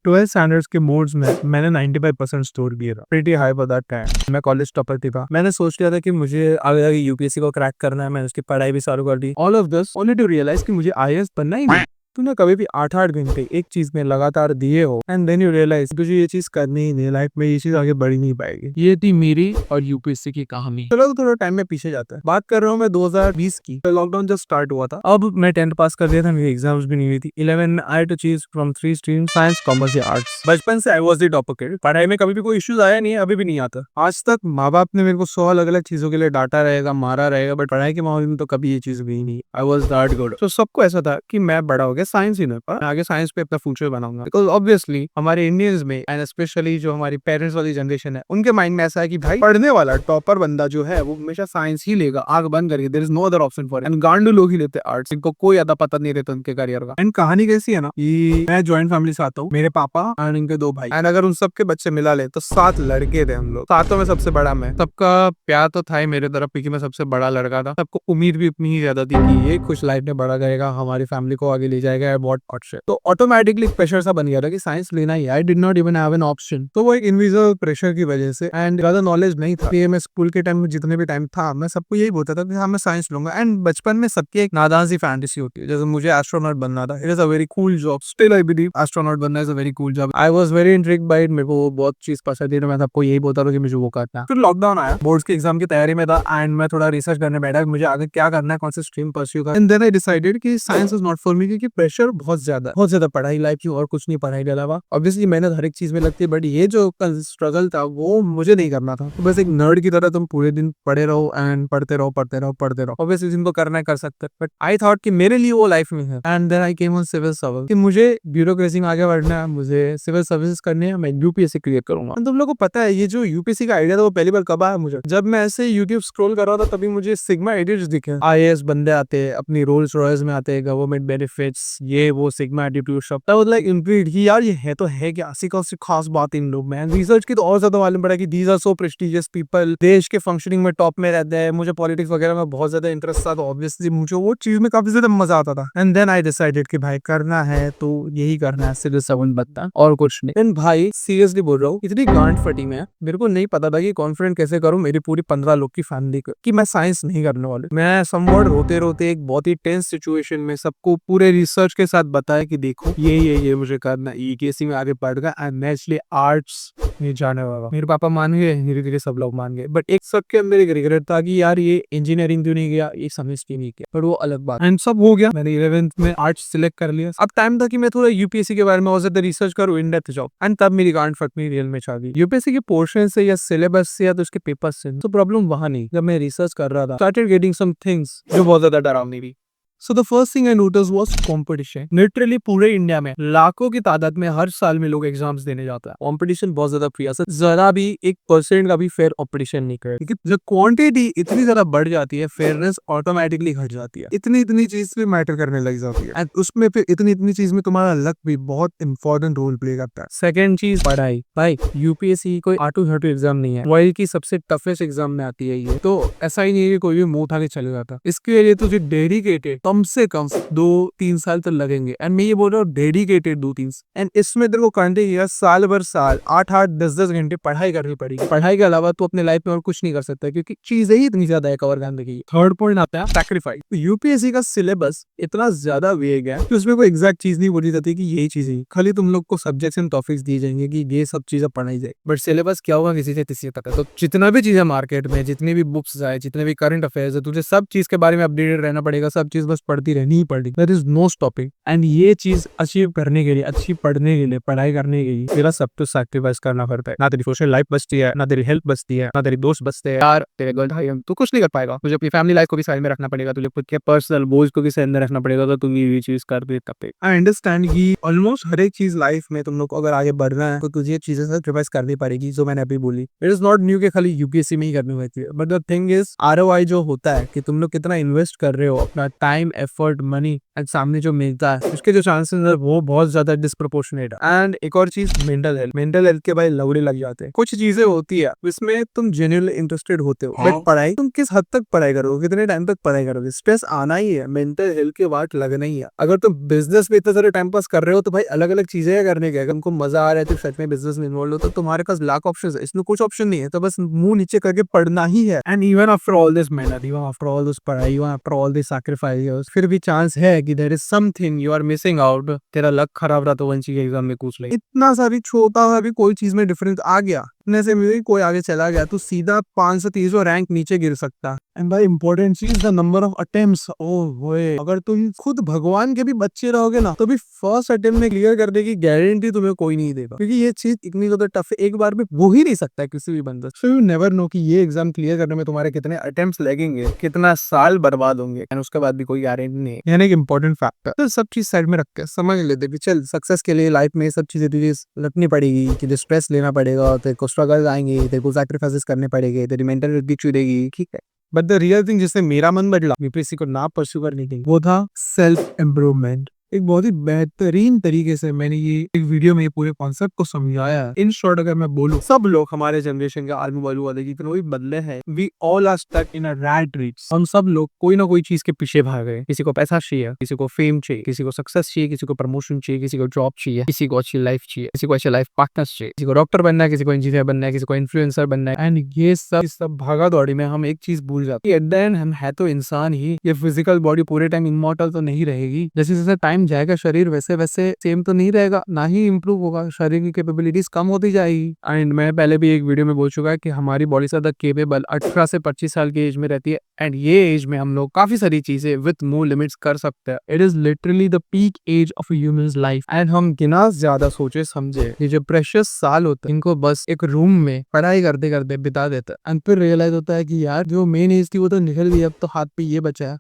12 standards के boards में मैंने 95% स्कोर किया था। Pretty high for that time. मैं कॉलेज टॉपर था। मैंने सोच लिया था कि मुझे आगे यूपीएससी को क्रैक करना है। मैंने उसकी पढ़ाई भी चालू कर दी। All of this only to realize कि मुझे आईएएस बनना ही नहीं। तूने कभी भी 8-8 घंटे एक चीज में लगातार दिए हो एंड देन यू रियलाइज तुझे ये चीज करनी ही नहीं, लाइफ में ये चीज आगे बढ़ ही नहीं पाएगी। ये थी मेरी और यूपीएससी की कहानी। चलो तो थोड़ा टाइम में पीछे जाता है। बात कर रहा हूँ मैं 2020 की। लॉकडाउन जब स्टार्ट हुआ था। अब मैं 10th पास कर दिया था, मेरी एग्जाम्स भी नहीं हुई थी। 11 में I to choose from 3 stream, science, commerce या आर्ट्स। बचपन से I was the topper kid. पढ़ाई में कभी भी कोई इश्यूज आया नहीं है, अभी भी नहीं आता। आज तक माँ बाप ने मेरे को 100 अलग अलग चीजों के लिए डांटा रहेगा, मारा रहेगा, बट पढ़ाई के मामले में तो कभी ये चीज हुई नहीं। I was that good. तो सबको ऐसा था कि मैं बड़ा हो गया साइंस ही ना, पर आगे साइंस पे अपना फ्यूचर बनाऊंगा। बिकॉज ऑब्वियसली हमारे इंडियंस में एंड स्पेशली जो हमारी पेरेंट्स वाली जनरेशन है, उनके माइंड में ऐसा है कि भाई पढ़ने वाला टॉपर बंदा जो है वो हमेशा साइंस ही लेगा, आग बंद करके। There is no other option for. And गांडू लोग ही लेते आर्ट्स, इनको कोई ज्यादा पता नहीं रहता उनके करियर का। एंड कहानी कैसी है ना कि मैं ज्वाइंट फैमिली से आता हूँ, मेरे पापा एंड इनके 2 भाई, एंड अगर उन सबके बच्चे मिला ले तो 7 लड़के थे हम लोग। सातों में सबसे बड़ा मैं। सबका प्यार तो था ही मेरे तरफ क्योंकि मैं सबसे बड़ा लड़का था। सबको उम्मीद भी उतनी ही ज्यादा थी कि ये कुछ लाइफ में बड़ा करेगा, हमारी फैमिली को आगे ले जाएगा। तो ऑटोमेटिकली प्रेशर सा बन गया था कि साइंस लेना ही। I did not even have an option. तो वो एक इनविजिबल प्रेशर की वजह से एंड ज्यादा नॉलेज नहीं था। ये मैं स्कूल के टाइम में जितने भी टाइम था, मैं सबको यही बोलता था कि हाँ मैं साइंस लूंगा। एंड बचपन में सबकी एक नादान सी फैंटेसी होती है। जैसे मुझे एस्ट्रोनॉट बनना था। It is a very cool job. Still I believe astronaut बनना is a very cool job. I was very intrigued by it. मेरे को वो बहुत चीज पसंद थी, तो मैं सबको यही बोलता था कि मुझे वो करना है। फिर लॉकडाउन आया, बोर्ड्स की एग्जाम की तैयारी में था एंड मैं थोड़ा रिसर्च करने बैठा मुझे आगे क्या करना है, कौन सी स्ट्रीम परस्यू करना है। एंड देन आई डिसाइडेड कि science is not for me, क्योंकि प्रेशर बहुत ज्यादा पढ़ाई लाइफ की और कुछ नहीं, पढ़ाई के अलावा। ऑब्वियसली मेहनत हर एक चीज में लगती है, बट ये जो स्ट्रगल था वो मुझे नहीं करना था। तो बस एक नर्ड की तरह तुम पूरे दिन पढ़े रहो एंड पढ़ते रहो। ऑब्वियसली जिनको करना है कर सकते हैं, बट आई थॉट कि मेरे लिए वो लाइफ में है। And then I came on civil service कि मुझे ब्यूरोक्रेसी में आगे बढ़ना है, मुझे सिविल सर्विस करनी है, मैं यूपीएससी क्लियर करूंगा। तुम लोगों को पता है ये जो यूपीएससी का आइडिया था वो पहली बार कब आया मुझे? जब मैं ऐसे यूट्यूब स्क्रॉल कर रहा था तभी मुझे सिग्मा एडिट्स दिखे। आईएएस बंदे आते हैं, अपनी रोल्स रॉयल्स में आते हैं, गवर्नमेंट बेनिफिट्स, ये वो सिग्मा एटीट्यूड सब। तब लाइक इंट्रीग्ड कि यार ये है तो है क्या, ऐसी कौन सी खास बात इन लोग में। रिसर्च की तो और ज्यादा मालूम पड़ा कि these are so prestigious people, देश के फंक्शनिंग में टॉप में रहते हैं। मुझे पॉलिटिक्स वगैरह में बहुत ज्यादा इंटरेस्ट था, तो ऑब्वियसली मुझे वो चीज में काफी ज्यादा मजा आता था। एंड देन आई डिसाइडेड कि भाई करना है तो यही करना है, सिविल सर्वेंट बनना और कुछ नहीं। एंड भाई सीरियसली बोल रहा हूँ, इतनी गांड फटी में मेरे को नहीं पता था कि कॉन्फिडेंट कैसे करूं मेरी पूरी 15 लोग की फैमिली को कि मैं साइंस नहीं करने वाले। मैं समवॉट रोते रोते एक बहुत ही टेंस सिचुएशन में सबको पूरे रिसर्च के साथ बताया कि देखो ये मुझे करना, ईकेसी में आगे बढ़ एंड नेचुरली आर्ट्स में जाने वाला। मेरे पापा मान गए, धीरे धीरे सब लोग मान गए, बट एक सबके अंदर एक रिग्रेट था कि यार ये इंजीनियरिंग क्यों नहीं किया, ये समझ नहीं किया, पर वो अलग बात। एंड सब हो गया, मैंने 11th में आर्ट्स सिलेक्ट कर लिया। अब टाइम था कि मैं थोड़ा यूपीएससी के बारे में और ज्यादा रिसर्च करूँ, इन डेप्थ जाऊँ। एंड तब मेरी गांड फटनी रियल में छा गई। यूपीएससी के पोर्शन से या सिलेबस से या तो उसके पेपर से तो प्रॉब्लम वहां नहीं। जब मैं रिसर्च कर रहा था, स्टार्टेड गेटिंग सम थिंग्स जो बहुत ज्यादा डरावनी थी। So the first thing I noticed was competition. Literally पूरे इंडिया में लाखों की तादाद में हर साल में लोग एग्जाम्स देने जाते हैं। कंपटीशन बहुत ज्यादा प्रिय है, जरा भी 1% का भी फेयर कंपटीशन नहीं करे, क्योंकि जब क्वांटिटी इतनी ज्यादा बढ़ जाती है फेयरनेस ऑटोमेटिकली घट जाती है। इतनी चीज भी मैटर करने लग जाती है एंड उसमें फिर इतनी चीज में तुम्हारा लक भी बहुत इंपॉर्टेंट रोल प्ले करता है। सेकंड चीज पढ़ाई। भाई यूपीएससी कोई आटू हटू एग्जाम नहीं है, वर्ल्ड की सबसे टफेस्ट एग्जाम में आती है ये। तो ऐसा ही नहीं है कि कोई भी मुंह उठा के चले जाता। इसके लिए तुझे डेडिकेटेड कम से कम 2-3 साल तो लगेंगे। एंड मैं ये बोल रहा हूँ डेडिकेटेड 2-3। एंड इसमें तेरे को करने की साल भर साल 8-8 10-10 घंटे पढ़ाई करनी पड़ेगी। पढ़ाई के अलावा तू अपने लाइफ में और कुछ नहीं कर सकता, क्योंकि चीजें ही इतनी ज्यादा है कवर करने की। थर्ड पॉइंट आता है सैक्रिफाइस। यूपीएससी का सिलेबस इतना ज्यादा वेग है कि उसमें कोई एग्जैक्ट चीज नहीं बोली जाती कि यही चीज है। खाली तुम लोग को सब्जेक्ट्स एंड टॉपिक्स दिए जाएंगे कि ये सब चीजें पढ़ाई जाए, बट सिलेबस क्या होगा किसी से किसी तक है। तो जितना भी चीजें मार्केट में, जितनी भी बुक्स आए, जितने भी करंट अफेयर्स है, तुझे सब चीज के बारे में अपडेटेड रहना पड़ेगा। सब चीज बस पढ़ती रहनी ही पड़ेगी। There is no stopping. And ये चीज अचीव करने के लिए, अच्छी पढ़ने के लिए, पढ़ाई करने के लिए तेरा सब कुछ सैक्रिफाइस करना पड़ता है। ना तेरी सोशल लाइफ बचती है, ना तेरी हेल्थ बचती है, ना तेरी दोस्त बचते हैं, यार तेरे गर्ल भाई तू कुछ नहीं कर पाएगा। तुझे अपनी फैमिली लाइफ को भी साइड में रखना पड़ेगा, तुझे खुद के पर्सनल गोल्स को भी साइड में रखना पड़ेगा। तो तुम ये चीज कर दे तब पे आई अंडरस्टैंड कि ऑलमोस्ट हर एक चीज लाइफ में तुम लोग को अगर आगे बढ़ना है तो तुझे चीजें सैक्रिफाइस करनी पड़ेगी, जो मैंने अभी बोली। इट इज नॉट न्यू कि खाली यूपीएससी में ही करनी होती है, but the thing is ROI जो होता है कि तुम लोग कितना इन्वेस्ट कर रहे हो अपना time time, effort, money and सामने जो मिलता है उसके जो चांसेस है वो बहुत ज्यादा डिस्प्रोपोर्शनेट है। एंड एक और चीज, मेंटल हेल्थ के भाई लवड़े लग जाते हैं। कुछ चीजें होती है जिसमें तुम जेन्युइनली इंटरेस्टेड होते हो, बट पढ़ाई तुम किस हद तक पढ़ाई करोगे, कितने टाइम तक पढ़ाई करोगे, स्ट्रेस आना ही है, मेंटल हेल्थ के वाट लगना ही है। अगर तुम बिजनेस में इतना सारे टाइम पास कर रहे हो तो भाई अलग अलग चीजें है करने के, अगर तुमको मजा आ रहा है तो सच में बिजनेस में इन्वॉल्व हो तो तुम्हारे पास लाख ऑप्शन है, इसमें कुछ ऑप्शन नहीं है, तो बस मुंह नीचे करके पढ़ना ही है। And even after all this मेहनत, इवन आफ्टर ऑल दिस पढ़ाई, even after all this sacrifice, फिर भी चांस है कि there is something you are missing out. तेरा लक खराब रहा तो वंशी के एग्जाम में पूछ ले, इतना सा भी छोटा सा भी कोई चीज में डिफरेंस आ गया, इतने से भी कोई आगे चला गया तो सीधा 530 रैंक नीचे गिर सकता है। एंड भाई इंपॉर्टेंट चीज, द नंबर ऑफ अटेम्प्ट्स। अगर तुम खुद भगवान के भी बच्चे रहोगे ना तो भी फर्स्ट अटेम्प्ट में क्लियर करने की गारंटी तुम्हें कोई नहीं देगा, क्योंकि ये चीज इतनी ज्यादा टफ है, एक बार में वो ही नहीं सकता है किसी भी बंदा। सो यू नेवर नो कि ये एग्जाम क्लियर करने में तुम्हारे कितने अटेम्प्ट्स लगेंगे, कितना साल बर्बाद होंगे, एंड उसके बाद भी कोई गारंटी नहीं है। यानी एक इंपॉर्टेंट फैक्टर। तो सब चीज साइड में रख के समझ लेते कि चल सक्सेस के लिए लाइफ में सब चीजें तुझे रखनी पड़ेगी, कि स्ट्रेस लेना पड़ेगा, तेरे को स्ट्रगल आएंगे, तेरे को सैक्रिफाइसेस करने पड़ेंगे, तेरी मेंटल हेल्थ भी छूटेगी, ठीक है। बट द रियल थिंग जिससे मेरा मन बदला यूपीएससी को ना परस्यू करने के लिए, वो था सेल्फ इम्प्रूवमेंट। एक बहुत ही बेहतरीन तरीके से मैंने ये एक वीडियो में ये पूरे कॉन्सेप्ट को समझाया है। इन शॉर्ट अगर मैं बोलूं, सब लोग हमारे जनरेशन के आलू बालू वाले जितने भी बदले हैं, we all are stuck in a rat race. हम सब लोग कोई ना कोई चीज के पीछे भाग रहे हैं। किसी को पैसा चाहिए, किसी को फेम चाहिए, किसी को सक्सेस चाहिए, किसी को प्रमोशन चाहिए, किसी को जॉब चाहिए, किसी को अच्छी लाइफ चाहिए, किसी को अच्छे लाइफ पार्टनर्स चाहिए, किसी को डॉक्टर बनना है, किसी को इंजीनियर बनना है, किसी को इन्फ्लुएंसर बनना है। एंड ये सब भागा दौड़ी में हम एक चीज भूल जाते हैं, एट द एंड हम है तो इंसान ही। ये फिजिकल बॉडी पूरे टाइम इमॉर्टल तो नहीं रहेगी। जैसे जैसे टाइम जाएगा शरीर वैसे वैसे सेम तो नहीं रहेगा, ना ही इंप्रूव होगा, शरीर की कैपेबिलिटीज कम होती जाएगी। एंड मैं पहले भी एक वीडियो में बोल चुका है कि हमारी बॉडी ज्यादा केपेबल 18 से 25 साल की एज में रहती है। एंड ये एज में हम लोग काफी सारी चीजें विद नो लिमिट्स कर सकते हैं। It is literally the peak age of humans life. एंड हम बिना ज्यादा सोचे समझे ये जो प्रेशियस साल होते हैं इनको बस एक रूम में पढ़ाई करते करते बिता देते हैं। एंड फिर रियलाइज होता है कि यार जो मेन एज थी वो तो निकल गई, अब तो हाथ पे ये बचा है।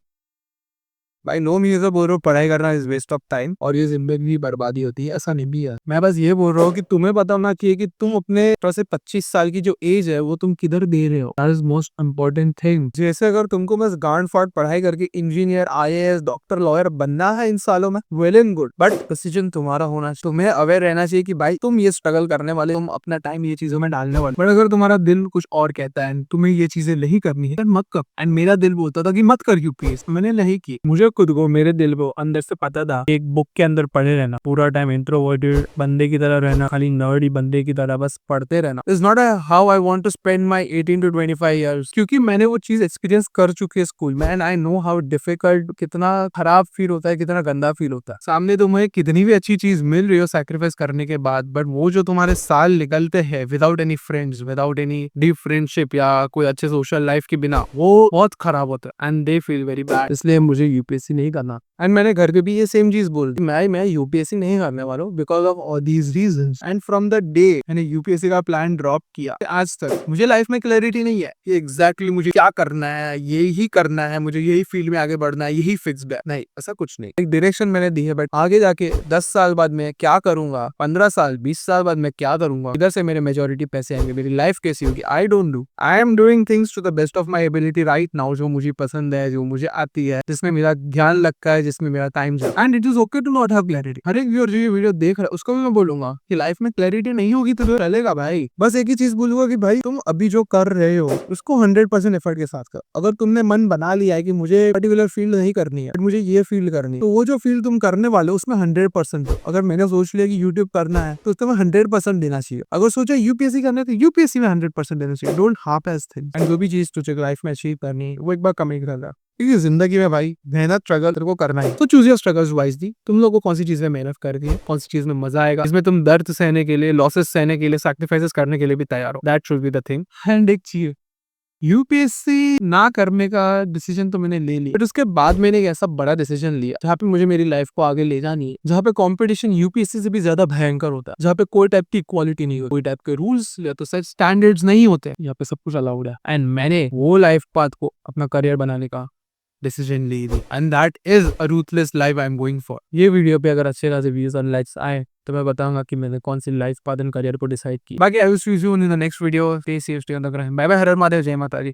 भाई नो मीन्स बोल रहा हूँ पढ़ाई करना इज वेस्ट ऑफ टाइम और ये जिंदगी की बर्बादी होती है, ऐसा नहीं भी है। मैं बस ये बोल रहा हूँ कि तुम्हें पता होना चाहिए कि तुम अपने 18 से 25 साल की जो एज है वो तुम किधर दे रहे हो। That is most important thing. जैसे अगर तुमको बस गांड फाड़ पढ़ाई करके इंजीनियर, आईएएस, डॉक्टर, लॉयर बनना है इन सालों में, well and good, but decision तुम्हारा होना चाहिए। तुम्हें अवेयर रहना चाहिए कि भाई तुम ये स्ट्रगल करने वाले, तुम अपना टाइम ये चीजों में डालने वाले। बट अगर तुम्हारा दिल कुछ और कहता है तुम्हें ये चीजें नहीं करनी है, मत कर। एंड मेरा दिल बोलता था कि मत कर यूपीएससी, मैंने नहीं की। मुझे खुद को, मेरे दिल वो अंदर से पता था एक बुक के अंदर पढ़े रहना, पूरा टाइम इंट्रोवर्टेड बंदे की तरह रहना, खाली नर्डी बंदे की तरह बस पढ़ते रहना is not how I want to spend my 18 to 25 years. क्योंकि मैंने वो चीज एक्सपीरियंस कर चुकी है स्कूल में and I know how difficult, कितना खराब फील होता है, कितना गंदा फील होता है। सामने तुम्हें कितनी भी अच्छी चीज मिल रही हो सैक्रिफाइस करने के बाद, बट वो जो तुम्हारे साल निकलते हैं without any friends, without any deep friendship या कोई अच्छे सोशल लाइफ के बिना, वो बहुत खराब होता है and they feel very bad. इसलिए मुझे यूपीएससी नहीं करना। एंड मैंने घर पे भी ये सेम चीज बोल दी, मैं यूपीएससी नहीं करने वाला हूँ because of all these reasons. And from the day मैंने यूपीएससी का प्लान ड्रॉप किया आज तक मुझे लाइफ में क्लैरिटी नहीं है कि एग्जैक्टली मुझे क्या करना है, यही करना है, मुझे यही फील्ड में आगे बढ़ना है, यही फिक्स्ड है, नहीं, ऐसा कुछ नहीं। एक डायरेक्शन मैंने दी है, बट आगे जाके 10 साल बाद मैं क्या करूंगा, 15 साल 20 साल बाद मैं क्या करूंगा, इधर से मेरे मेजोरिटी पैसे आएंगे, मेरी लाइफ कैसी होगी, I don't know. I am doing things to the best of my ability right now, जो मुझे पसंद है, जो मुझे आती है, जिसमें मेरा ध्यान लगता है, जिसमें मेरा time and it is okay to not have clarity. हर एक व्यूअर जो ये वीडियो देख रहा है उसको भी मैं बोलूंगा कि लाइफ में क्लैरिटी नहीं होगी तो चलेगा भाई। बस एक ही चीज बोलूंगा कि भाई तुम अभी जो कर रहे हो उसको 100% एफर्ट के साथ कर। अगर तुमने मन बना लिया है कि मुझे पर्टिकुलर फील्ड नहीं करनी है, मुझे ये फील्ड करनी है, तो वो जो फील्ड तुम करने वाले हो उसमें 100% दो। अगर मैंने सोच लिया कि यूट्यूब करना है तो उसमें 100% देना चाहिए। अगर सोचा यूपीएससी करना है तो यूपीएससी में 100% देना चाहिए। Don't half ass things. And जो भी चीज तुझे लाइफ में अचीव करनी है वो एक बार कमिट कर रहा, क्योंकि जिंदगी में भाई मेहनत स्ट्रगल तेरे को करना है। तो चूज योर स्ट्रगल्स वाइजली। तुम लोगों को कौन सी चीज में मेहनत करनी है, कौन सी चीज में मजा आएगा, इसमें तुम दर्द सहने के लिए, लॉसेस सहने के लिए, सैक्रिफाइसेस करने के लिए भी तैयार हो। That should be the thing. And एक चीज, यूपीएससी ना करने का डिसीजन तो मैंने ले लिया, बट उसके बाद मैंने एक ऐसा बड़ा डिसीजन लिया जहाँ पे मुझे मेरी लाइफ को आगे ले जानी है, जहाँ पे कंपटीशन यूपीएससी से भी ज्यादा भयंकर होता है, जहाँ पे कोई टाइप की इक्वालिटी नहीं होती, कोई टाइप के रूल्स या तो सच स्टैंडर्ड्स नहीं होते, यहाँ पे सब कुछ अलाउड है। एंड मैंने वो लाइफ पाथ को अपना करियर बनाने का डिसीजन ली थी and that is a ruthless life I am going for. ये वीडियो पे अगर अच्छे खासे व्यूज और लाइक्स आए तो मैं बताऊंगा कि मैंने कौन सी लाइफ पाथ एंड करियर को डिसाइड की। बाकी I will see you in the next video. Stay safe, stay on the ground. Bye bye, हर हर महादेव, जय माता दी।